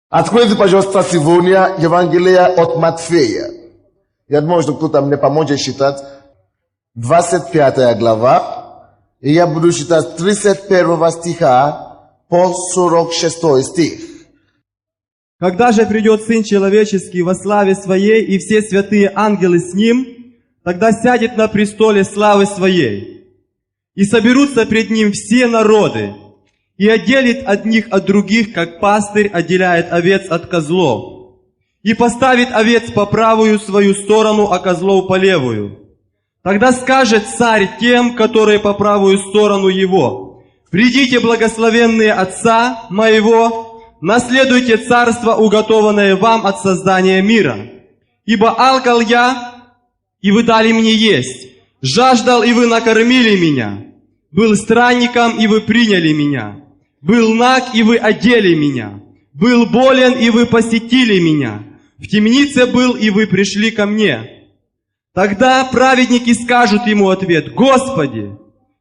Откройте, пожалуйста, сегодня Евангелие от Матфея. Я думаю, что кто-то мне поможет считать. 25 глава. И я буду считать с 31 стиха по 46 стих. Когда же придет Сын Человеческий во славе Своей, и все святые ангелы с Ним, тогда сядет на престоле славы Своей. И соберутся пред Ним все народы, и отделит одних от других, как пастырь отделяет овец от козлов, и поставит овец по правую свою сторону, а козлов по левую. Тогда скажет царь тем, которые по правую сторону его: «Придите, благословенные Отца моего, наследуйте царство, уготованное вам от создания мира. Ибо алкал я, и вы дали мне есть, жаждал, и вы накормили меня, был странником, и вы приняли меня, был наг, и вы одели меня, был болен, и вы посетили меня, в темнице был, и вы пришли ко мне». Тогда праведники скажут ему ответ: «Господи,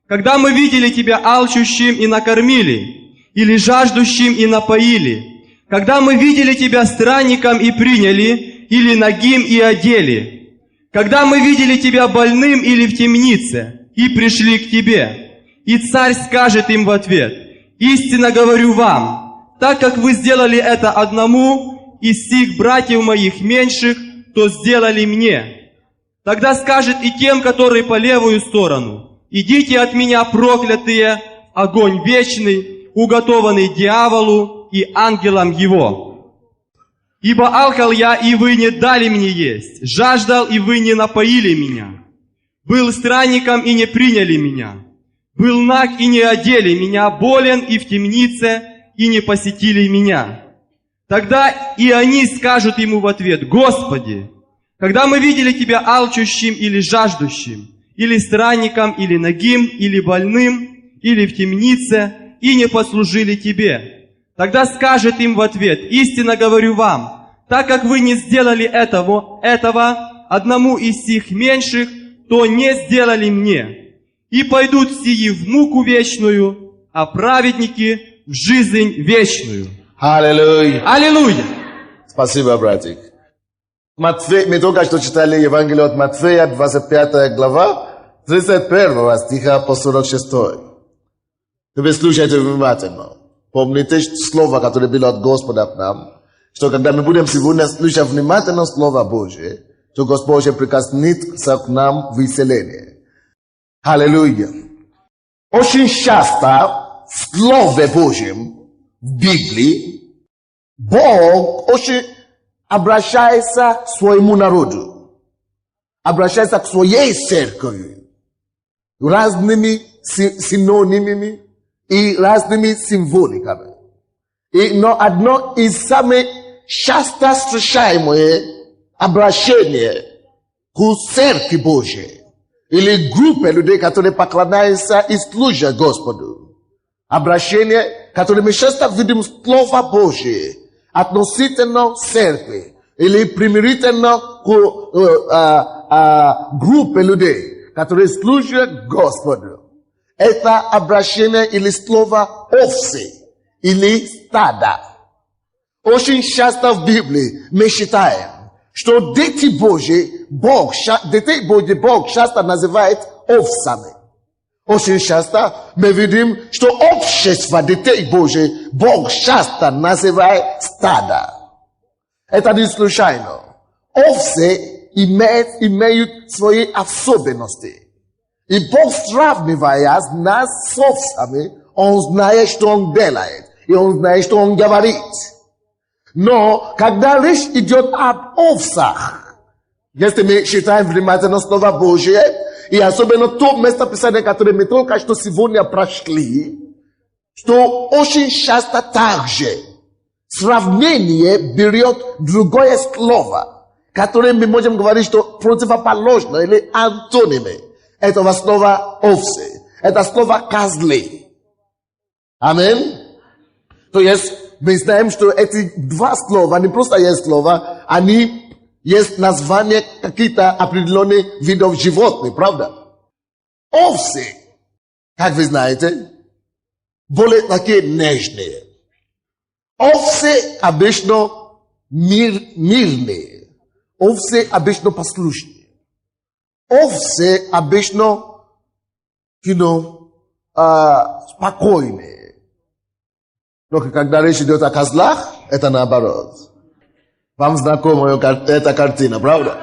когда мы видели Тебя алчущим и накормили, или жаждущим и напоили, когда мы видели Тебя странником и приняли, или нагим и одели, когда мы видели Тебя больным или в темнице и пришли к Тебе». И царь скажет им в ответ: «Истинно говорю вам, так как вы сделали это одному из сих братьев моих меньших, то сделали мне». Тогда скажет и тем, которые по левую сторону: «Идите от меня, проклятые, огонь вечный, уготованный дьяволу и ангелам его. Ибо алкал я, и вы не дали мне есть, жаждал, и вы не напоили меня, был странником, и не приняли меня, был наг, и не одели меня, болен, и в темнице, и не посетили меня». Тогда и они скажут ему в ответ: «Господи, когда мы видели Тебя алчущим или жаждущим, или странником, или нагим, или больным, или в темнице, и не послужили Тебе». Тогда скажет им в ответ: «Истинно говорю вам, так как вы не сделали этого одному из сих меньших, то не сделали мне. И пойдут сии в муку вечную, а праведники в жизнь вечную». Аллилуйя. Аллилуйя! Спасибо, братик. Мы только что читали Евангелие от Матфея, 25 глава, 31 стиха по 46. Вы слушайте внимательно. Помните слово, которое было от Господа к нам, что когда мы будем сегодня слушать внимательно Слово Божие, то Господь прикоснется к нам в исцелении. Аллилуйя. Очень часто в Слове Божьем, в Библии, Бог очень обращается к своему народу, обращается к своей церкви разными синонимами и разными символиками. Но одно из самых часто встречаемых обращений к церкви Божьей или группе людей, которые поклоняются и служат Господу, обращение, которое мы часто видим в Слово Божие относительно церкви или примирительно к группе людей, которые служат Господу. Это обращение или слово овцы или стада. Очень часто в Библии мы считаем, что дети Божьи Бог часто называет овцами. Очень часто мы видим, что общество детей Божьих Бог часто называет стадо. Это не случайно. Овцы имеют свои особенности. И Бог, сравнивая нас с овцами, Он знает, что Он делает. И Он знает, что Он говорит. Но когда речь идет об овцах, если мы читаем внимательно Слово Божие, и особенно то местописание, которое мы только что сегодня прошли, что очень часто также сравнение берет другое слово, которое мы можем говорить, что противоположно или антонимы этого слова овцы. Это слово козлы. Аминь. То есть мы знаем, что эти два слова, не просто есть слова, они есть название каких-то определенных видов животных, правда? Овцы, как вы знаете, более такие нежные. Owce обычно мирные. Овцы обычно послушные. Овцы обычно, спокойные. Но когда речь идет о козлах, это наоборот. Вам знакома эта картина, правда?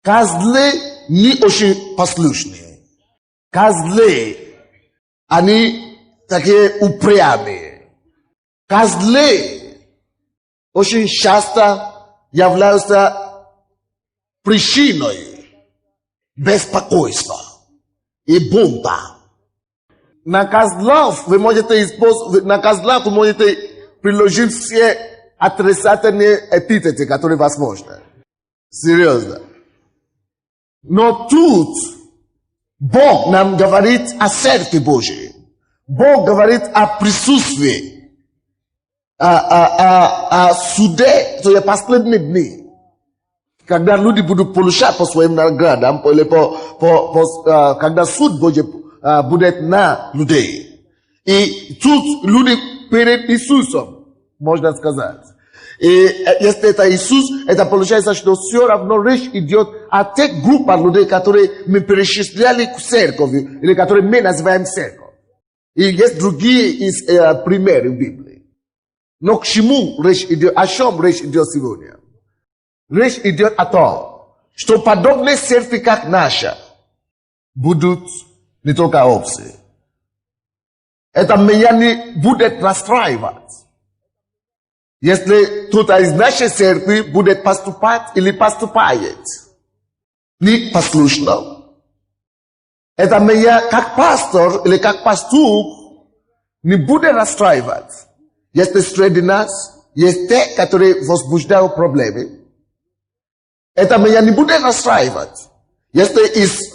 Козлы не очень послушные. Козлы, они такие упрямые. Козлы очень часто являются причиной беспокойства и бунта. На козлах вы можете приложить все отрицательные эпитеты, которые возможны. Серьезно. Но тут Бог нам говорит о Церкви Божьей. Бог говорит о присутствии, о суде, то есть последние дни. Когда люди будут получать по своим наградам, когда суд Божий будет на людей. И тут люди перед Иисусом, можно сказать. И если это Иисус, это получается, что все равно речь идет о тех группах людей, которые мы перечисляли к церкви, или которые мы называем церковь. И есть другие примеры в Библии. Но к чему речь идет, о чем речь идет сегодня? Речь идет о том, что подобные церкви, как наша, будут не только овцы. Это меня не будет расстраивать. Если кто-то из нашей церкви будет поступать или поступает непослушно, это меня как пастор или как пастух не будет расстраивать. Если среди нас есть те, которые возбуждают проблемы, это меня не будет расстраивать. Если из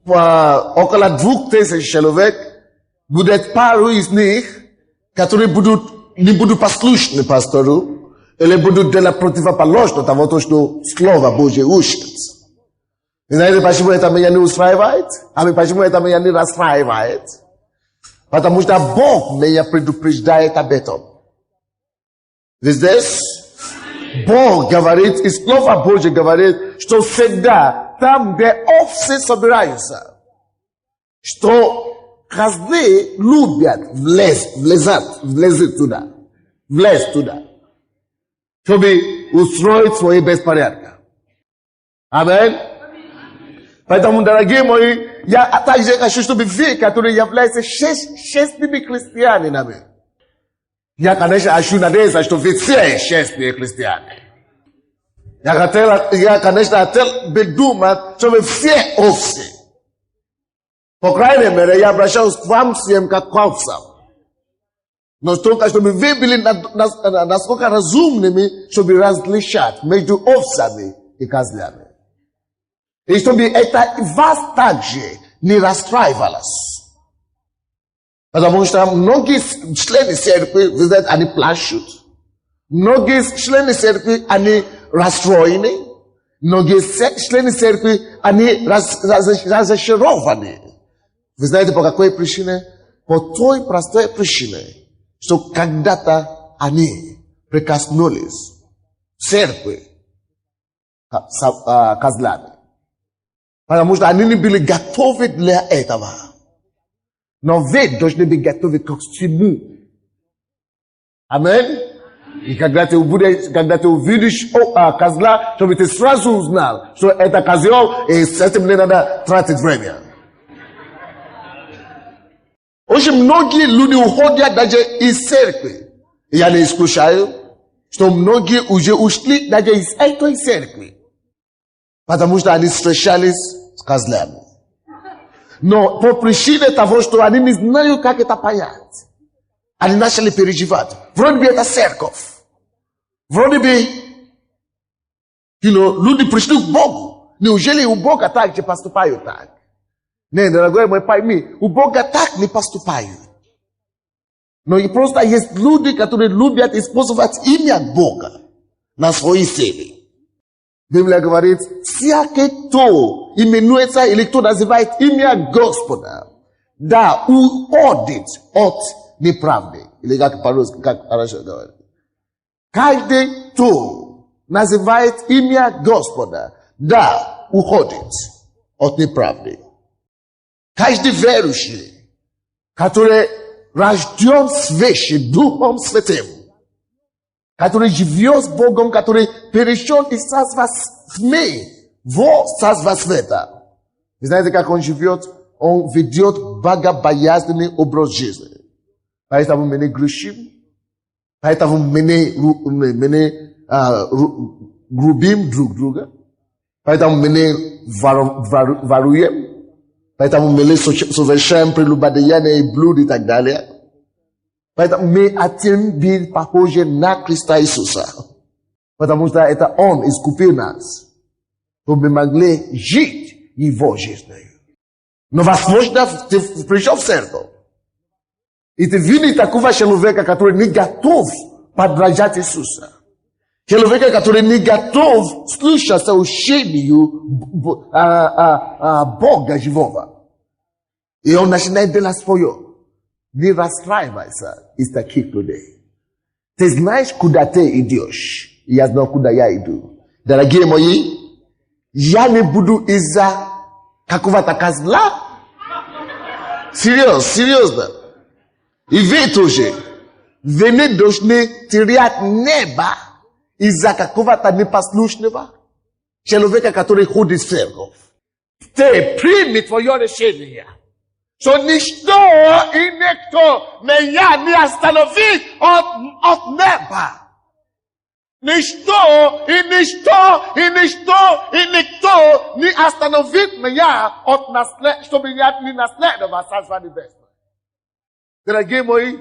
около 2000 человек будет пару из них, которые не будут послушны пастору, или будут делать противоположно того, что Слово Божье учит. И знаете, почему это меня не устраивает? Почему это меня не расстраивает? Потому что Бог меня предупреждает об этом. Здесь Бог говорит, и Слово Божье говорит, что всегда там, где овцы собираются, что козлы любят влезть туда, чтобы устроить свои беспорядки. Аминь. Поэтому, дорогие мои, я также хочу, чтобы вы, которые являются честными христианами, я, конечно, хочу надеяться, что вы все честные христиане. Я, конечно, хотел бы думать, что вы все овцы. По крайней мере, я обращаюсь к вам всем как к овцам. Но только чтобы вы были насколько разумными, чтобы различать между овцами и козлями. И чтобы это вас также не расстраивалось. Потому что многие члены церкви, вы знаете, они плачут. Многие члены церкви, они расстроены. Многие члены церкви, они разочарованы. Вы знаете, по какой причине? По той простой причине, что когда-то они прикоснулись к церкви козлами. Потому что они не были готовы для этого. Но вы должны быть готовы к всему. Аминь. И когда ты увидишь козла, чтобы ты сразу узнал, что это козел, и с этим не надо тратить время. Очень многие люди уходят даже из церкви. Я не исключаю, что многие уже ушли даже из этой церкви. Потому что они встречались с козлями. Но по причине того, что они не знают, как это понять, они начали переживать. Вроде бы это церковь. Вроде бы, люди пришли к Богу. Неужели у Бога так же поступают так? Нет, дорогой мой, пойми, у Бога так не поступают. Но и просто есть люди, которые любят использовать имя Бога на свои цели. Библия говорит, всякий, кто именуется или кто называет имя Господа, да уходит от неправды. Или как по-русски, как хорошо говорить. Каждый, кто называет имя Господа, да, уходит от неправды. Каждый верующий, который рожден свыше Духом Святым, который живет с Богом, который перешел из царства тьмы в царство света. Вы знаете, как он живет? Он ведет богобоязненный образ жизни. Поэтому мы не грешим, поэтому мы не грубим друг друга, поэтому мы не воруем, поэтому мы не совершаем прелюбодеяние и блуд и так далее. Поэтому мы хотим быть похожи на Христа Иисуса. Потому что это Он искупил нас, чтобы мы могли жить Его жизнью. Но возможно, ты пришел в церковь, и ты видишь такого человека, который не готов подражать Иисусу. Человека, который не готов слушать учению Бога живого. И он начинает делать свое. Не расстраивайся из таких людей. Ты знаешь, куда ты идешь. Я знаю, куда я иду. Дорогие мои, я не буду из-за какого-то козла. Серьезно. И вы тоже. Вы не должны терять небо из-за какого-то непослушного человека, который ходит в церковь. Ты прими твое решение. Что ничто и никто меня не остановит от неба. Ничто и никто не остановит меня чтобы я не наследовал Царство Небесное. Дорогие мои,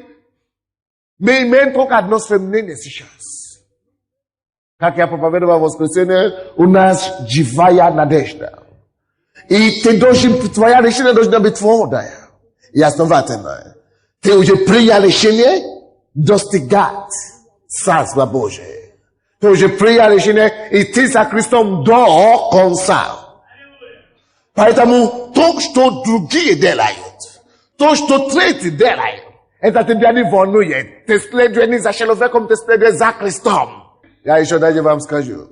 мы имеем только одно стремление сейчас. Как я проповедовал в воскресенье, у нас живая надежда. И ты должен, твоя решение должна быть твердая и основательная. Ты уже принял решение достигать Царства Божие. Ты уже принял решение идти за Христом до конца. Поэтому то, что другие делают, то, что третьи делают, это тебя не волнует. Ты следуешь не за человеком, ты следуешь за Христом. Я еще даже вам скажу.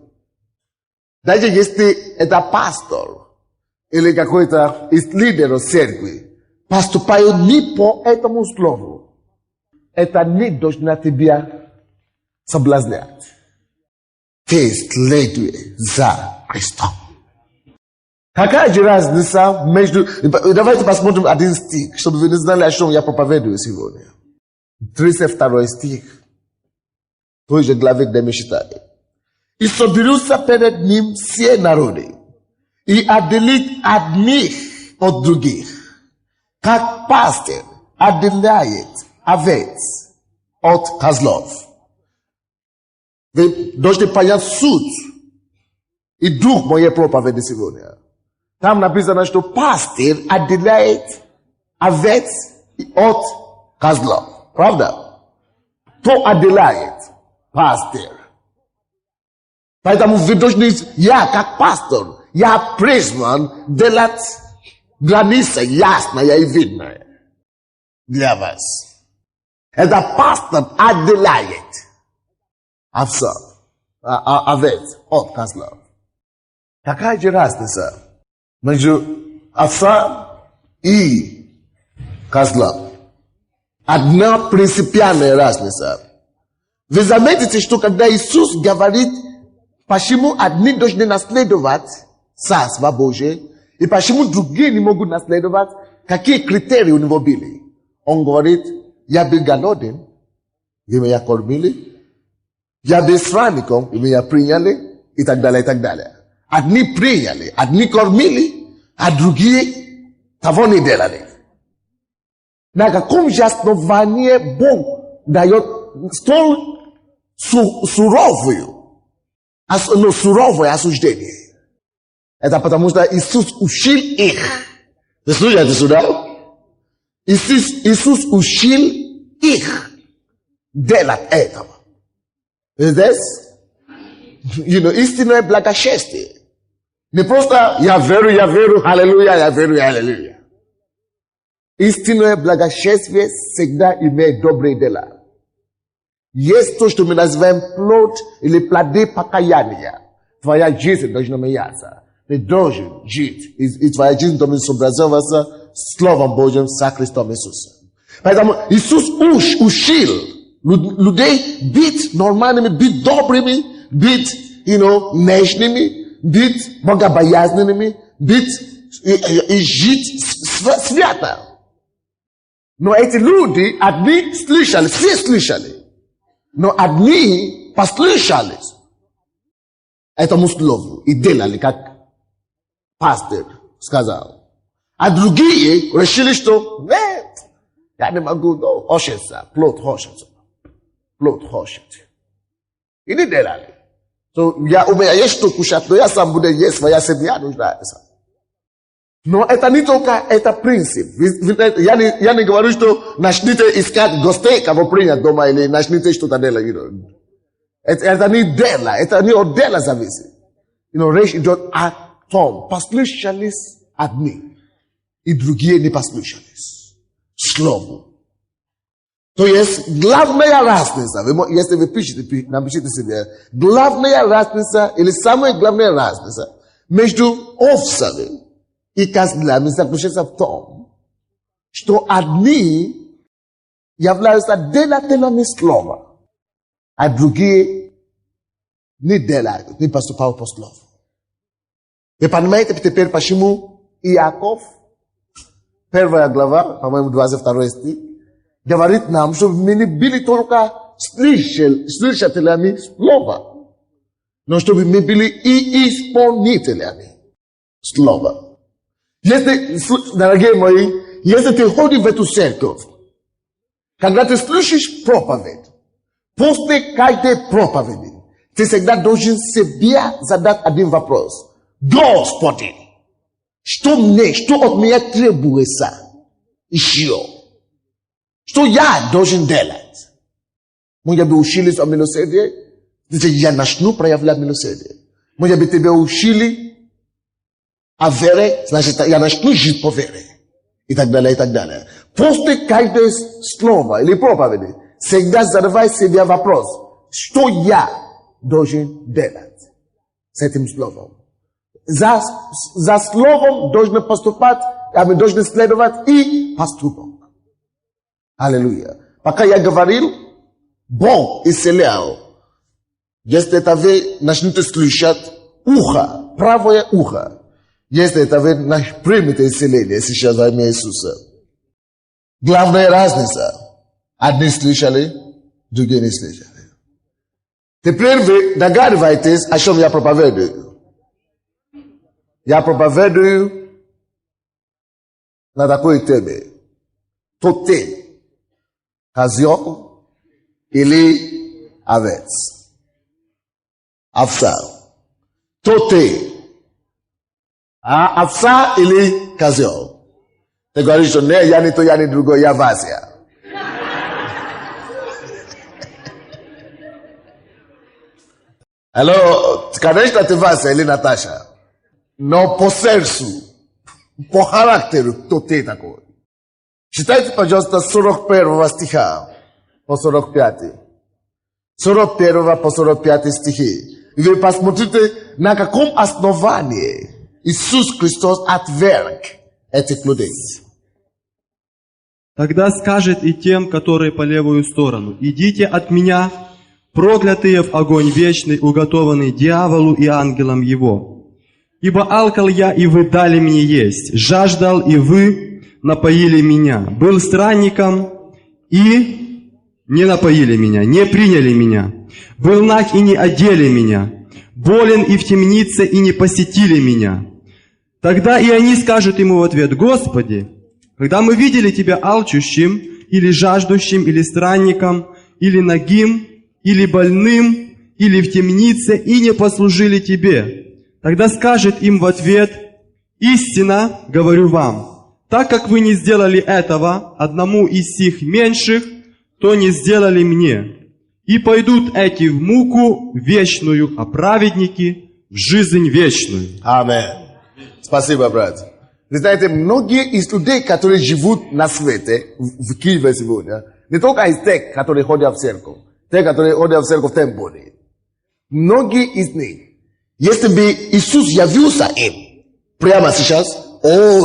Даже если это пастор, или какой-то из лидеров церкви поступает не по этому слову, это не должно тебя соблазнять. Ты следуй за Христом. Какая же разница между... Давайте посмотрим один стих, чтобы вы не знали, о чем я проповедую сегодня. 32 стих. Той же главе, где мы читаем. «И соберутся перед ним все народы, и отделит одних от других, как пастырь отделяет овец от козлов». Вы должны понять суть и дух моей проповеди сегодня. Там написано, что пастырь отделяет овец от козлов. Правда? Кто отделяет? Пастырь. Поэтому вы должны, я как пастор, я призван делать границы ясные и видные для вас. Это пастор отделяет овец от козлов. Какая же разница между овцом и козлом? Одна принципиальная разница. Вы заметите, что когда Иисус говорит, почему одни должны наследовать Царство Божие, и почему другие не могут наследовать, какие критерии у него были. Он говорит, я был голоден, вы меня кормили, я был странником, вы меня приняли, и так далее, и так далее. Одни приняли, одни кормили, а другие того не делали. На каком же основании Бог дает столь суровое осуждение? Это потому что Иисус учил их. Вы слушаете сюда? Иисус учил их делать этого. Здесь, истинное благочестие. Не просто я верю, аллилуйя, я верю, аллилуйя. Истинное благочестие всегда имеет добрые дела. Есть то, что мы называем плод или плоды покаяния. Твоя жизнь должна меняться. Ты должен жить. И твоя жизнь должна сообразовываться Словом Божьим со Христом Иисусом. Поэтому Иисус учил людей быть нормальными, быть добрыми, быть, нежными, быть богобоязненными, быть и жить свято. Но эти люди, одни слышали, все слышали, но одни послушались этому слову и делали, как пастырь сказал. А другие решили, что нет, я не могу, хочется, плод хочется. Плод хочет. И не делали. У меня есть что кушать, но я сам буду есть, своя семья нуждается. Но это не только это принцип. Я не говорю, что начните искать гостей, кого принять дома, или начните что-то делать. Это не дело, это не от дела зависит. Речь идет о том, послушались одни, и другие не послушались. Слову. То есть главная разница, если вы пишете, напишите себе, главная разница, или самая главная разница между овцами и козлями заключается в том, что одни являются делателями слова, а другие не делают, не поступают по слову. Вы понимаете теперь, почему Иаков, 1 глава, по-моему, 22 стих, говорит нам, чтобы мы не были только слышателями слова, но чтобы мы были и исполнителями слова. Дорогие мои, если ты ходишь в эту церковь, когда ты слышишь проповедь, после каждой проповеди, ты всегда должен себе задать один вопрос. Господи, что от меня требуется еще? Что я должен делать? Может быть, учились о милосердии? Я начну проявлять милосердие. Может быть, тебя учили о вере, значит, я начну жить по вере. И так далее, и так далее. После каждого слова или проповеди, всегда задавай себе вопрос, что я должен делать с этим словом. За словом должен поступать, должен следовать и поступок. Аллилуйя. Пока я говорил, Бог исцелял. Если это вы начнете слышать ухо, правое ухо, если это вы примете исцеление сейчас во имя Иисуса. Главная разница. Одни слышали, другие не слышали. Теперь вы догадываетесь, о чем я проповедую. Я проповедую на такой теме. Тот тем. Козел или овец. Овца. То ты. А овца или козел? Ты говоришь, что не, я не то, я не другой, я Вася. Алло, конечно, ты Вася или Наташа. Но по сердцу, по характеру, кто ты такой? Читайте, пожалуйста, 41 стиха по 45. 41 по 45 стихи. И вы посмотрите, на каком основании Иисус Христос отверг этих людей. Тогда скажет и тем, которые по левую сторону: идите от меня, проклятые в огонь вечный, уготованный дьяволу и ангелам его. Ибо алкал я, и вы дали мне есть, жаждал, и вы напоили меня, был странником, и не напоили меня, не приняли меня, был наг, и не одели меня, болен и в темнице, и не посетили меня. Тогда и они скажут ему в ответ: Господи, когда мы видели Тебя алчущим, или жаждущим, или странником, или нагим, или больным, или в темнице, и не послужили Тебе. Тогда скажет им в ответ: истинно говорю вам, так как вы не сделали этого одному из сих меньших, то не сделали мне. И пойдут эти в муку вечную, а праведники в жизнь вечную. Аминь. Спасибо, брат. Вы знаете, многие из людей, которые живут на свете, в Киеве сегодня, не только из тех, которые ходят в церковь, те, которые ходят в церковь в тем более. Многие из них, если бы Иисус явился им прямо сейчас,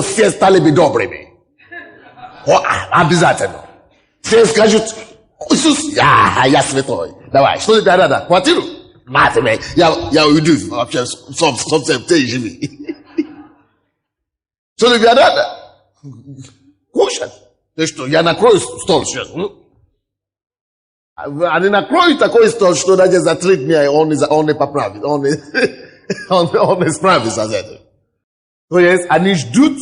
все стали бы добрыми. Обязательно. Все скажут, Иисус, я святой. Давай, что тебе надо? Квартиру? Мать моя, я уйду вообще, собственно, ты живи. Что тебе надо? Кушать. Ты что, я накрою стол сейчас. Они накроют такой стол, что даже за 3 дня он не поправит. Он не справится с этим. То есть они ждут,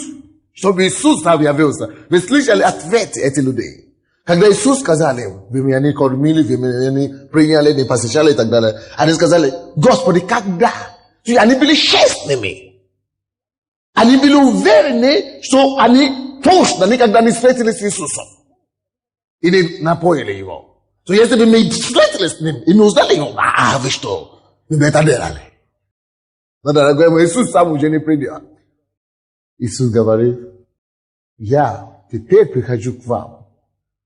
чтобы Иисус там явился. Вы слышали ответ этих людей? Когда Иисус сказал им, вы меня не кормили, вы меня не приняли, не посещали и так далее. Они сказали, Господи, когда? Они были честными. Они были уверены, что они точно никогда не встретились с Иисусом. И не напоили его. То если бы мы встретились с ним, и мы узнали его, вы что? Мы бы это делали. Но, дорогой мой, Иисус сам уже не придет. Иисус говорит, я теперь прихожу к вам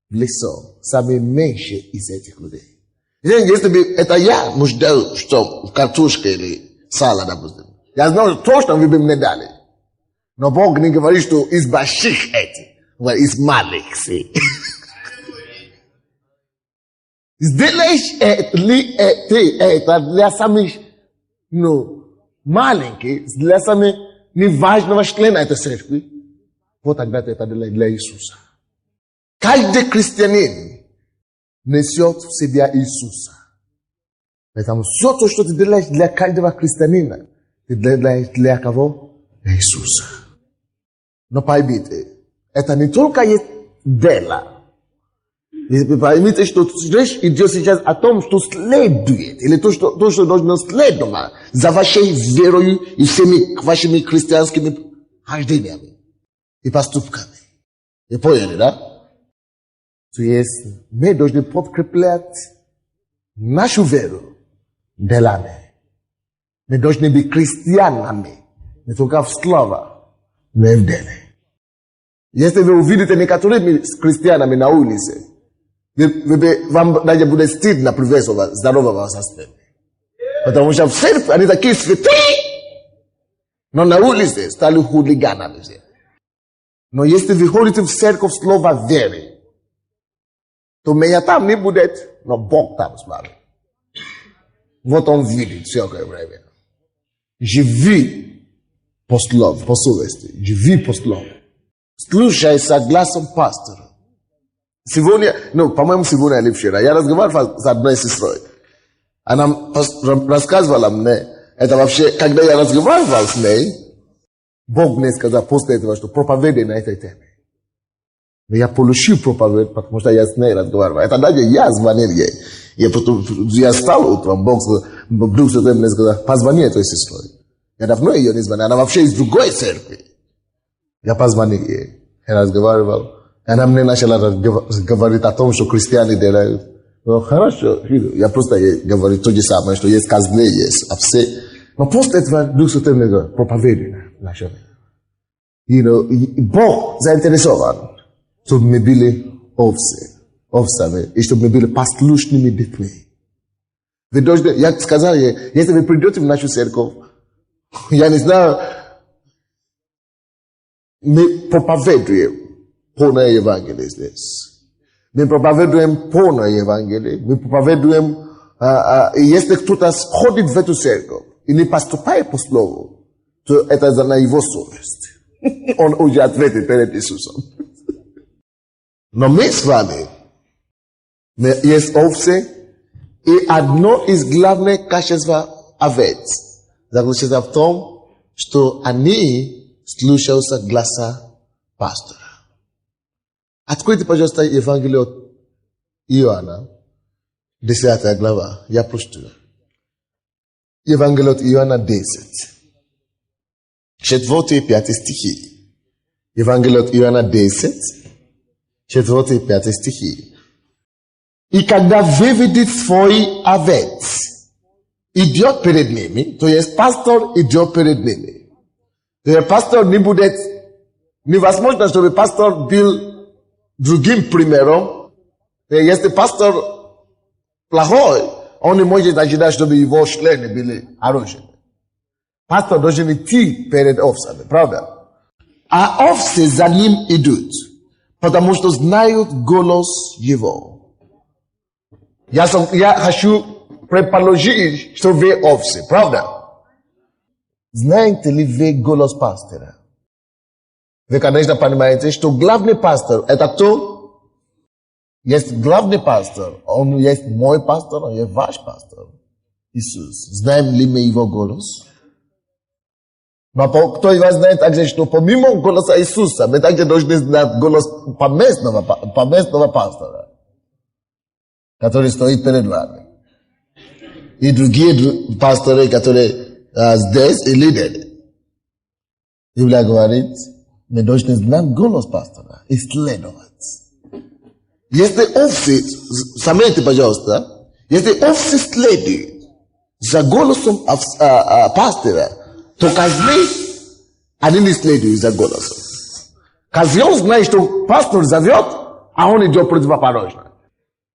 в лицо самые меньшие из этих людей. Если бы это я нуждал, что в картошке или сало, допустим, я знал, точно вы бы мне дали. Но Бог не говорит, что из больших этих, из маленьких. Сделаешь ли ты это для самых маленьких, для самых неважного члена этой церкви, вот тогда это для Иисуса. Каждый христианин несет в себя Иисуса. Поэтому все то, что ты делаешь для каждого христианина, ты делаешь для кого? Для Иисуса. Но поймите, это не только есть дело. Вы поймите, что речь идет сейчас о том, что следует, или то, что должно следовать за вашей верой и всеми вашими христианскими хождениями и поступками. Вы поняли, да? То есть мы должны подкреплять нашу веру делами. Мы должны быть христианами, не только в словах, но и в деле. Если вы увидите некоторыми христианами на улице, вам даже будет стыдно приветствовать здорового со ними. Потому что в церкви они такие святые, но на улице стали хулиганами. Но если вы ходите в церковь слова веры, то меня там не будет, но Бог там с вами. Вот он видит всякое время. Живи по слову, по совести. Живи по слову. Слушай согласно пастору. Сегодня, по-моему, сегодня или вчера, я разговаривал с одной сестрой. Она рассказывала мне, это вообще, когда я разговаривал с ней, Бог мне сказал после этого, что проповедай на этой теме. Я получил проповедь, потому что я с ней разговаривал. Это даже я звонил ей. Я встал утром, Бог Дух Святой мне сказал, позвони этой сестре. Я давно ее не звонил, она вообще из другой церкви. Я позвонил ей, я разговаривал. Она мне начала говорить о том, что христиане делают. Ну, хорошо, я просто ей говорю то же самое, что есть козлы, есть овцы. Но после этого Дух Святой мне говорит, проповедай нашу веру. Бог заинтересован, чтобы мы были овцами, и чтобы мы были послушными детьми. Вы должны, я сказал ей, если вы придете в нашу церковь, я не знаю, мы проповедуем полное Евангелие здесь. Мы проповедуем полное Евангелие. Мы проповедуем, если кто-то ходит в эту церковь и не поступает по слову, то это на его совесть. Он уже ответит перед Иисусом. Но мы с вами, есть овцы, и одно из главных качеств овец заключается в том, что они слушаются гласа пастора. Откройте, пожалуйста, Евангелие от Иоанна, 10 глава. Я прочту. Евангелие от Иоанна 10. 4 и 5 стихи. Евангелие от Иоанна 10, 4 и 5 стихи. И когда выведет свой овец, идет перед ними, то есть пастор идет перед ними. То есть пастор не будет, невозможно, чтобы пастор был другим примером. Если пастор Плохой, он не может ожидать, чтобы его члены были хорошими. Пастор должен идти перед овцами, правда? А овцы за ним идут, потому что знают голос его. Я хочу предположить, что вы овцы, правда? Знаете ли вы голос пастора? Вы, конечно, понимаете, что главный пастор – это кто? Есть главный пастор, он есть мой пастор, он есть ваш пастор. Иисус. Знаем ли мы его голос? Но кто из вас знает также, что помимо голоса Иисуса, мы также должны знать голос поместного пастора, который стоит перед вами. И другие пасторы, которые здесь и лидеры. Библия говорит, мы должны знать голос пастора и следовать. Если овцы, заметьте, пожалуйста, если овцы следуют за голосом пастора, то козлы, они не следуют за голосом. Козел знает, что пастор зовет, а он идет противоположно.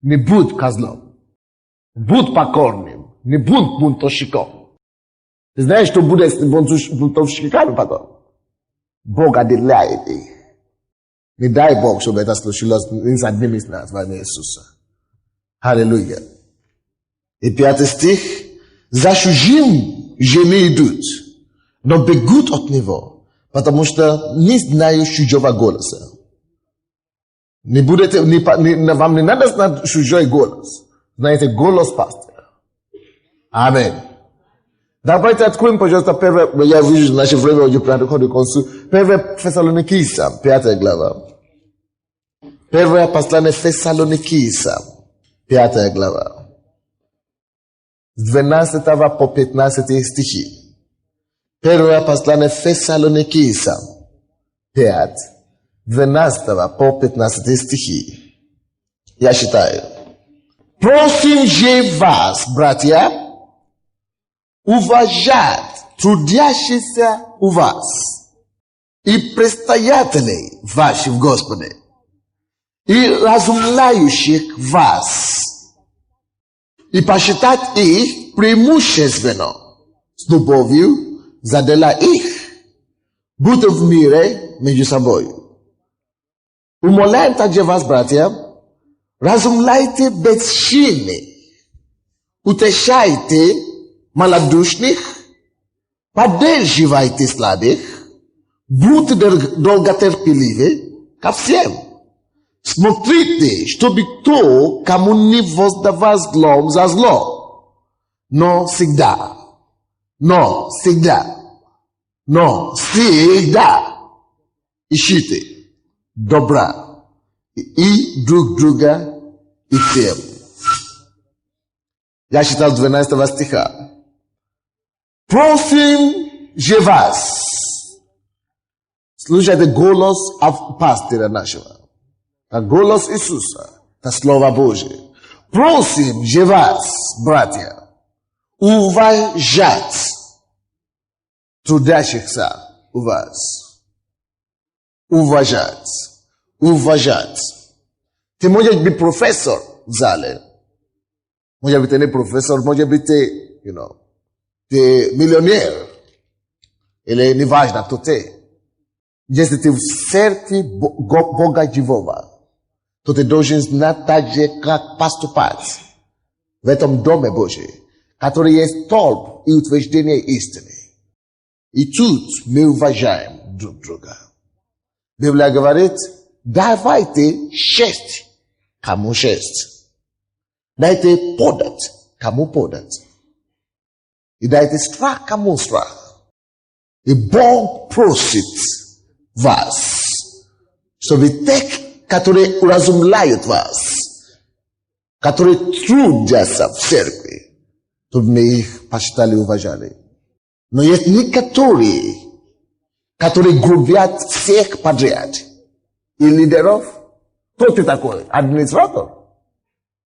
Не будь козлом. Будь покорным. Не будь бунтовщиком. Ты знаешь, что будет с бунтовщиками потом? Бог отделяет их. Не дай Бог, чтобы это случилось с одним из нас во имя Иисуса. Аллилуйя. И 5 стих. За чужим жени идут, но бегут от него, потому что не знают чужого голоса. Вам не надо знать чужой голос. Знаете голос пастора. Аминь. Давайте откроем, пожалуйста, я вижу, наше время уже подходит к концу. 1 Фессалоникийцам, 5 глава. 1 послание Фессалоникийцам, 5 глава. С 12 по 15 стихи. 1 послание Фессалоникийцам, 5, 12 по 15 стихи. Я читаю. Просим же вас, братья, уважать трудящихся у вас и предстоятелей ваших в Господе, и разумляющих вас, и посчитать их преимущественно с любовью за дела их, будто в мире между собой. Умоляем также вас, братья, разумляйте бесчинных, утешайте малодушных, поддерживайте слабых, будьте долготерпеливы ко всем. Смотрите, чтобы кто, кому не воздавал злом за зло, но всегда ищите добра и друг друга, и всем. Я читал 12 стиха. Просим же вас. Слушайте голос пастора нашего. Голос Иисуса. Это Слово Божие. Просим же вас, братья, уважать трудящихся у вас. Уважать. Ты можешь быть профессор в зале. Может быть, ты не профессор, может быть, ты миллионер. Или неважно, кто ты. Если ты в церкви Бога Живого, то ты должен знать так же, как поступать в этом Доме Божьем, который есть столб и утверждение истины. И тут мы уважаем друг друга. Библия говорит, давайте честь, кому честь. Дайте подать, кому подать. И дайте страх, кому страх. И Бог просит вас, чтобы те, которые уразумляют вас, которые трудятся в церкви, чтобы мы их почитали и уважали. Но есть некоторые, которые грубят всех подряд. И лидеров. Кто ты такой? Администратор?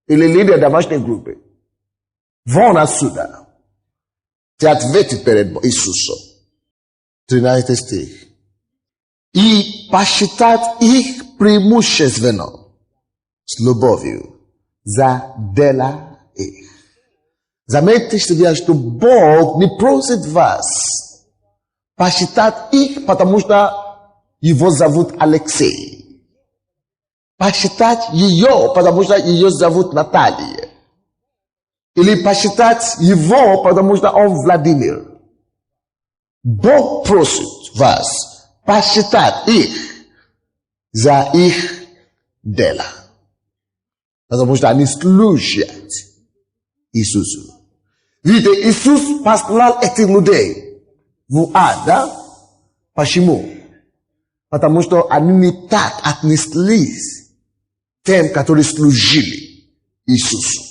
Или лидер домашней группы? Вон отсюда. Ты ответишь перед Иисусом. 13 стих. И посчитать их преимущественно с любовью за дела их. Заметьте себе, что Бог не просит вас посчитать их, потому что его зовут Алексей. Посчитать ее, потому что ее зовут Наталья. Или посчитать его, потому что он Владимир. Бог просит вас посчитать их за их дело. Потому что они служат Иисусу. Видите, Иисус послал этих людей в ад, да? Почему? Потому что они не так отнеслись к тем, которые служили Иисусу.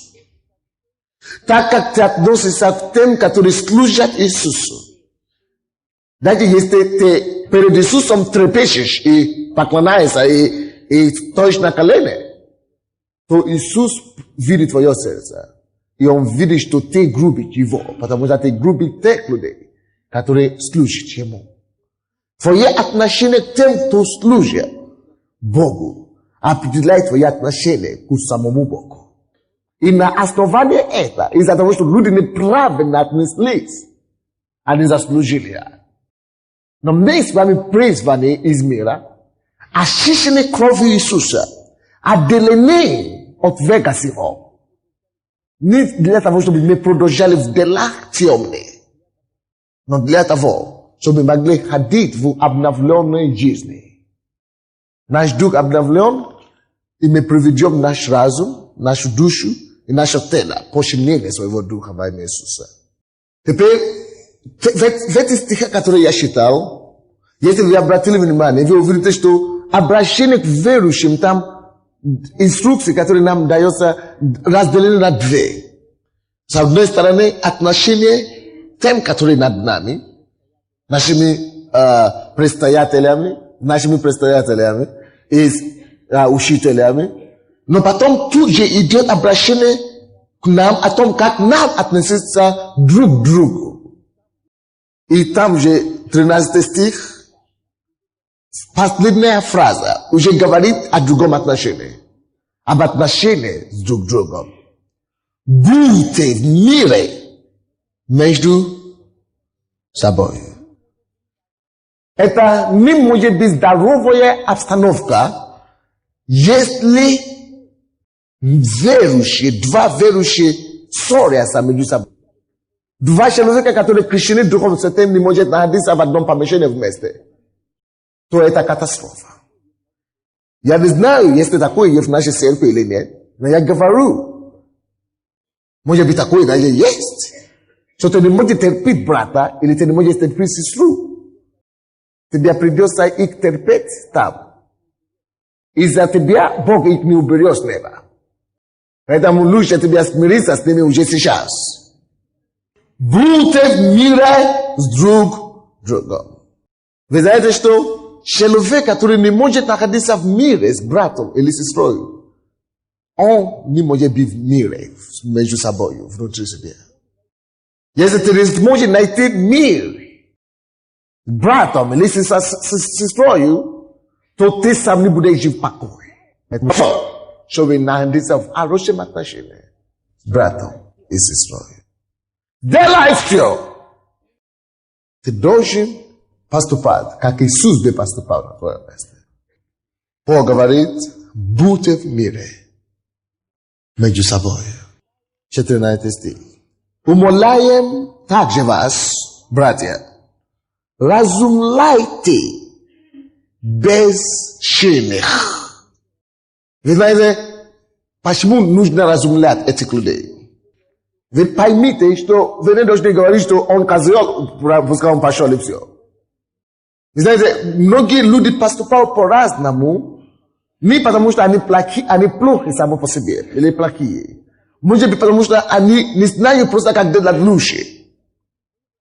Так как ты относишься к тем, которые служат Иисусу. Даже если ты перед Иисусом трепещешь и поклоняешься и стоишь на колени, то Иисус видит твое сердце. И Он видит, что ты грубишь Его, потому что ты грубишь тех людей, которые служат Ему. Твое отношение к тем, кто служит Богу, определяет твое отношение к самому Богу. И на основании этого, из-за того, что люди неправильно отнеслись, они заслужили. Но мы с вами призваны из мира, очищены кровью Иисуса, отделены от века сего. Не для того, чтобы мы продолжали в делах темных, но для того, чтобы мы могли ходить в обновленной жизни. Наш дух обновлен, и мы приведем наш разум, нашу душу и наше тело по сильнению своего духа во имя Иисуса. Теперь, в этих стихах, которые я читал, если вы обратили внимание, вы увидите, что обращение к верующим там инструкции, которые нам даются, разделены на две. С одной стороны, отношение к тем, которые над нами, нашими предстоятелями и учителями. Но потом тут же идет обращение к нам о том, как нам относиться друг к другу. И там же 13 стих, последняя фраза уже говорит о другом отношении. Об отношении с друг другом. Будьте в мире между собой. Это не может быть здоровая обстановка, если верующие, два верующие ссорятся между собой. Два человека, которые крещены Духом Святым, не могут находиться в одном помещении вместе. То это катастрофа. Я не знаю, если такое есть в нашей церкви или нет, но я говорю, может быть такое даже есть. Что ты не можешь терпеть брата, или ты не можешь терпеть сестру. Тебе придется их терпеть там. Из-за тебя Бог их не уберет с неба. Поэтому лучше тебе смириться с ними уже сейчас. Будьте в мире с друг другом. Вы знаете, что человек, который не может находиться в мире с братом или сестрой, он не может быть в мире между собой, внутри себя. Если ты не можешь найти мир с братом или сестрой, то ты сам не будешь жить в покое. Чтобы находиться в хорошем отношении с братом и сестрой. Делай все. Ты должен поступать, как Иисус бы поступал на твоем месте. Бог говорит, будьте в мире между собой. 14 стих. Умоляем также вас, братья, разумляйте безчинных. Вы знаете, почему нужно разумлять этих людей? Вы поймите, что вы не должны говорить, что он козел, пускай он пошел и все. Вы знаете, многие люди поступают по-разному, не потому что они плохи сами по себе, или плохие. Может быть, потому что они не знают просто, как делать лучше.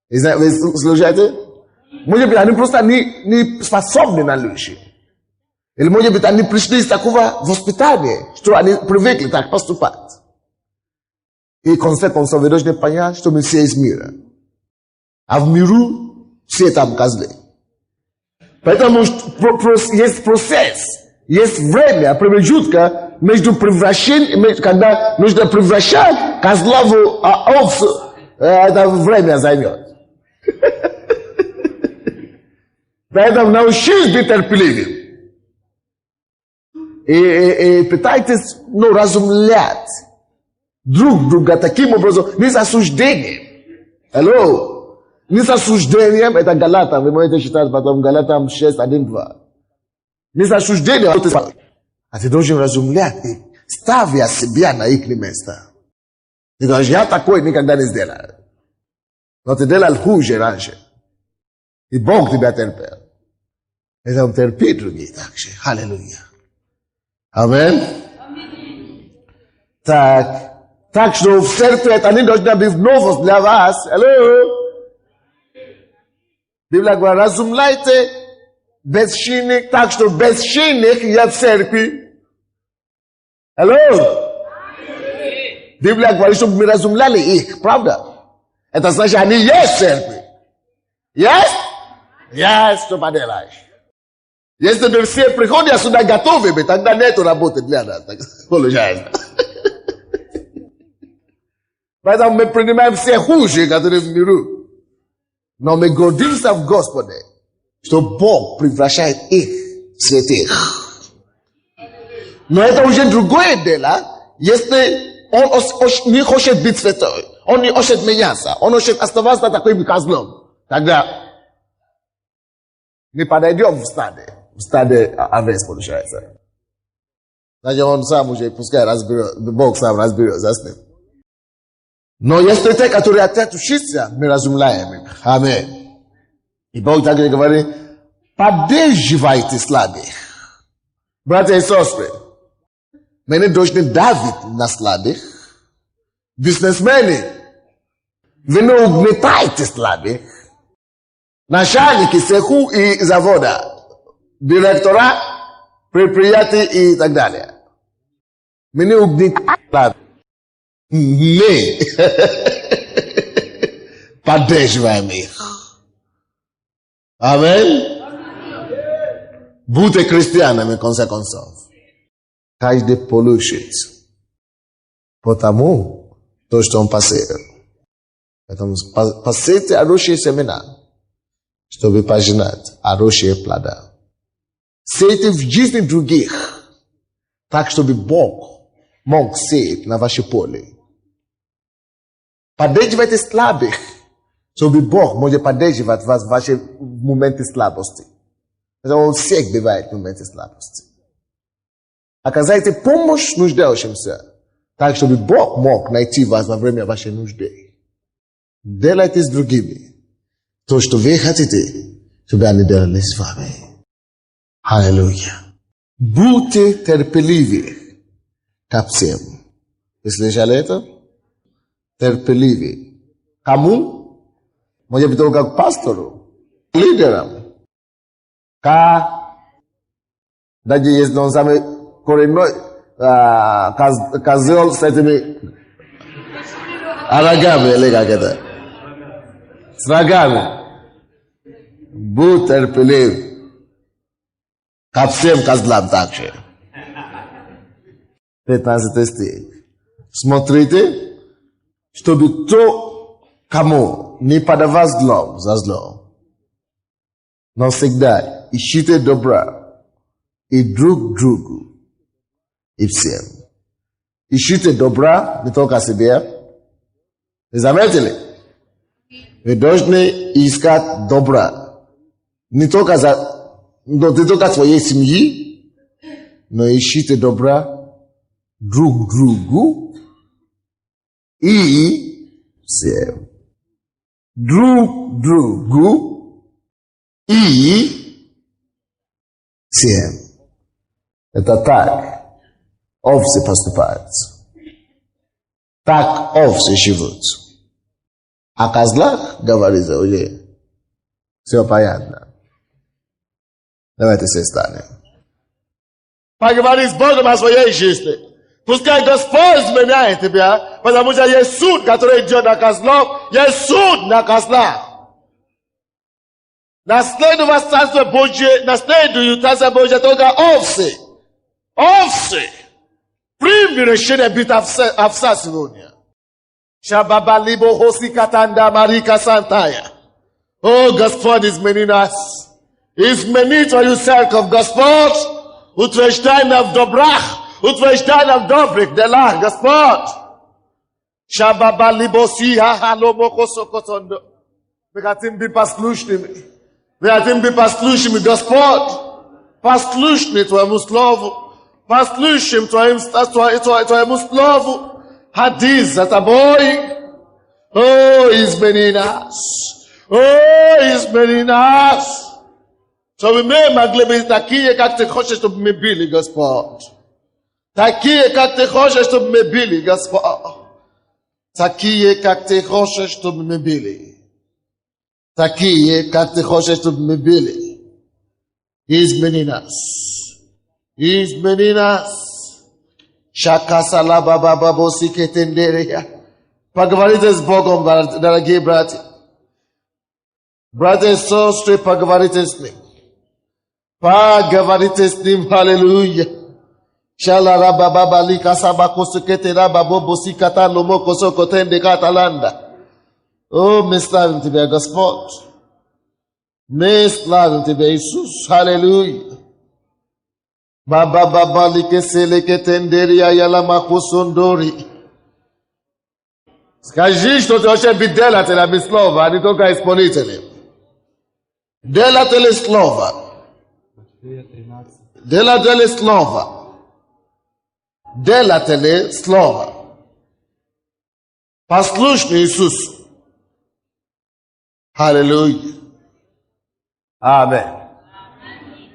Вы слушаете? Может быть, они просто не способны на лучше. Или, может быть, они пришли из такого воспитания, что они привыкли так поступать. И концепт он вы должны понять, что мы все из мира. А в миру все там козлы. Поэтому есть процесс, есть время, промежутка между превращением, когда нужно превращать Козлову овцу это время займет. Поэтому научись быть терпеливым. И пытайтесь, разумлять друг друга таким образом, не с осуждением. Hello? Не с осуждением, это Галатам, вы можете читать потом Галатам 6, 1, 2. Не с осуждением, а ты должен разумлять, ставя себя на их место. Ты говоришь, я такой никогда не сделаю. Но ты делал хуже раньше. И Бог тебя терпел. Это он терпит другие также. Аллилуйя. Амин. Так что в церкви это не должна быть новость для вас. Алло. Библия говорит, разумляйте безчинных, так что безчинных я в церкви. Алло. Библия говорит, чтобы мы разумляли их, правда? Это значит, они есть в церкви. Есть? Есть, что поделаешь. Если бы все приходят сюда готовыми, тогда нету работы для нас. Получается. Поэтому мы принимаем все хуже, которые в миру. Но мы гордимся в Господе, что Бог превращает их в святых. Но это уже другое дело, если он не хочет быть святой, он не хочет меняться, он хочет оставаться таким козлом, тогда не подойдем в стадии овец, получается. Значит, он сам уже, пускай разберет, Бог сам разберется с ним. Но есть те, которые хотят учиться, мы разумляем их. Аминь. И Бог также говорит, поддерживайте слабых. Братья и сестры, мы не должны давить на слабых. Бизнесмены, вы не угнетайте слабых. Начальники цеху и завода, директора, предприятий и так далее. Мы не угнетаем слабых. Мы поддерживаем их. Аминь. Будьте христианами, в конце концов. Каждый получит потому, то, что он посеял. Поэтому посейте хорошие семена, чтобы пожинать хорошие плода. Сейте в жизни других, так, чтобы Бог мог сеять на ваше поле. Поддерживайте слабых, чтобы Бог может поддерживать вас в ваши моменты слабости. Он всех бывает в моменты слабости. Оказайте помощь нуждающимся, так, чтобы Бог мог найти вас во время вашей нужды. Делайте с другими то, что вы хотите, чтобы они делали с вами. Аллилуйя. Будьте терпеливы ко всем. Вы слышали это? Терпеливы. Кому? Может быть, только к пастору, к лидерам. Даже если он самый коренной козел с этими рогами, или как это? С рогами. Будь терпелив ко всем козлам также. 15 стих. Смотрите, чтобы то, кому не подавать злом за зло, но всегда ищите добра и друг другу, и всем. Ищите добра не только себе. Вы заметили? Вы должны искать добра не только своей семьи, но ищите добра друг другу и всем. Друг другу и всем. Это так овцы поступают. Так овцы живут. О козлах говорится уже. Все понятно. Давайте все станем. Поговори с Богом о своей жизни. Пускай Господь изменяет тебя, потому что есть суд, который идет на козлов, есть суд на козлах. Наследуют Царство Божие, наследуют Царство Божие только овцы. Овцы! Прими решение быть овца сегодня. Shababalibo hosi katanda marika santaya. Oh, Господь, измени нас. Измени Твою церковь, Господь. Утверждай нас в добрах. Утверждай нас в добрых делах, Господь. Шабабалибо сиха халомоко сокотондо. Мы хотим быть послушными. Мы хотим быть послушными, Господь. Послушны Твоему Слову. Послушным Твоему Слову. Ходить за Тобой. О, измени нас. О, измени нас. Чтобы мы могли быть такие, как Ты хочешь, чтобы мы были, Господь. Такие, как Ты хочешь, чтобы мы были, Господь. Такие, как Ты хочешь, чтобы мы были. Такие, как Ты хочешь, чтобы мы были. Измени нас. Измени нас. Шакасала баба бабоси кетендерия. Поговорите с Богом, дорогие братья. Братья и сестры, поговорите с Ним. Поговорите с Ним, аллилуйя. Шала раба баба лика саба косукете раба бобоси ката ломо косокотенде каталанда. О, мы славим Тебя, Господь. Мы славим Тебя, Иисус, аллилуйя. Баба баба лике селеке тендерия ялама косондори. Скажи, что ты вообще быть делателями слова, а не только исполнителем. Делатели слова. Делатели слова. Делатели слова. Послушный Иисус. Аллилуйя. Аминь.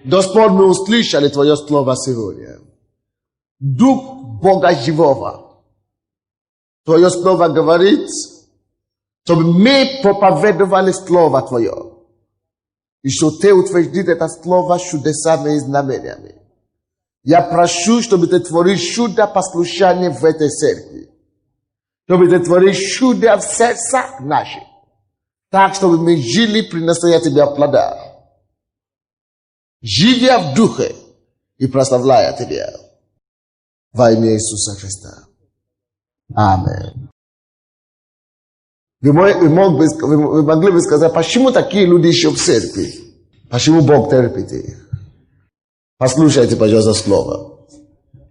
Господь, мы услышали Твое Слово сегодня. Дух Бога живого. Твое Слово говорит, чтобы мы проповедовали Слово Твое. И что Ты утвердит это Слово чудесами и знамениями. Я прошу, чтобы Ты творил чудо послушания в этой церкви. Чтобы Ты творил чудо в сердцах наших. Так, чтобы мы жили, принося Тебе плода. Живя в Духе и прославляя Тебя. Во имя Иисуса Христа. Аминь. Вы могли бы сказать, почему такие люди еще в церкви? Почему Бог терпит их? Послушайте, пожалуйста, слово.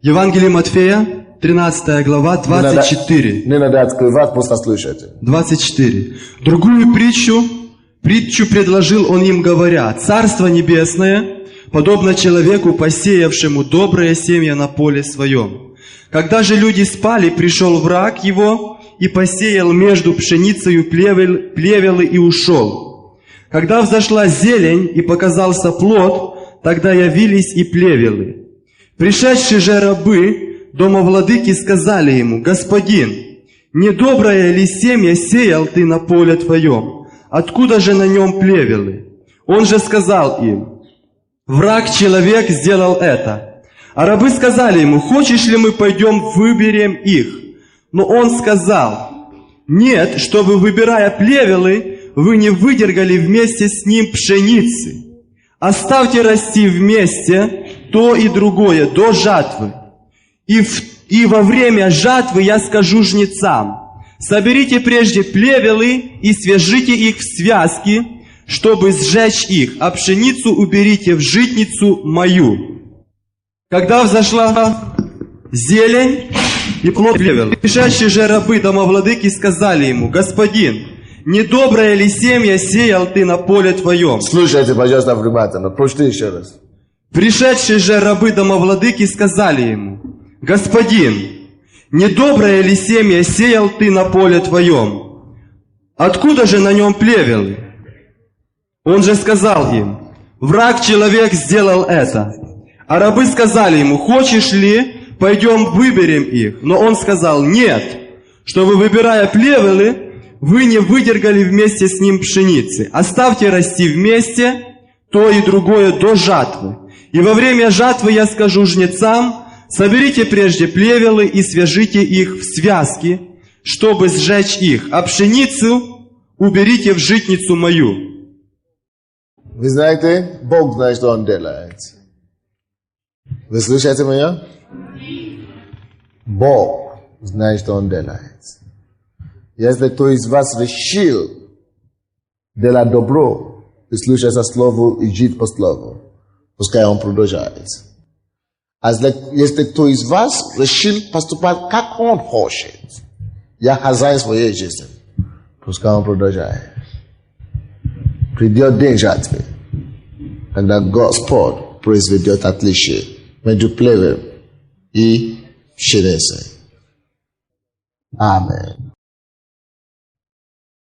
Евангелие Матфея, 13 глава, 24. Не надо открывать, просто слушайте. 24. Другую притчу предложил он им, говоря: «Царство небесное подобно человеку, посеявшему доброе семя на поле своем. Когда же люди спали, пришел враг его и посеял между пшеницею плевелы и ушел. Когда взошла зелень и показался плод, тогда явились и плевелы. Пришедшие же рабы домовладыки сказали ему: Господин, недоброе ли семя сеял ты на поле твоем? Откуда же на нем плевелы? Он же сказал им: враг человек сделал это. А рабы сказали ему: хочешь ли мы пойдем выберем их? Но он сказал: нет, чтобы, выбирая плевелы, вы не выдергали вместе с ним пшеницы. Оставьте расти вместе то и другое до жатвы. И во время жатвы я скажу жнецам: соберите прежде плевелы и свяжите их в связки, чтобы сжечь их, а пшеницу уберите в житницу мою. Когда взошла зелень и плод плевел, пришедшие же рабы домовладыки сказали ему: Господин, недоброе ли семя сеял ты на поле твоем? Слушайте, пожалуйста, внимательно. Прочти еще раз. Пришедшие же рабы домовладыки сказали ему: Господин, недоброе ли семя сеял ты на поле твоем? Откуда же на нем плевелы? Он же сказал им: враг человек сделал это. А рабы сказали ему: хочешь ли, пойдем выберем их? Но он сказал: нет, чтобы, выбирая плевелы, вы не выдергали вместе с ним пшеницы. Оставьте расти вместе то и другое до жатвы. И во время жатвы я скажу жнецам: соберите прежде плевелы и свяжите их в связки, чтобы сжечь их, а пшеницу уберите в житницу мою. Вы знаете, Бог знает, что Он делает. Вы слышите меня? Бог знает, что Он делает. Если то из вас решил делать добро и слушаться слову и жить по слову, пускай он продолжает. Если кто из вас решил поступать, как он хочет, я хозяин своей жизни, пускай он продолжает. Придет день жатвы, когда Господь произведет отличие между плевом и щересой. Аминь.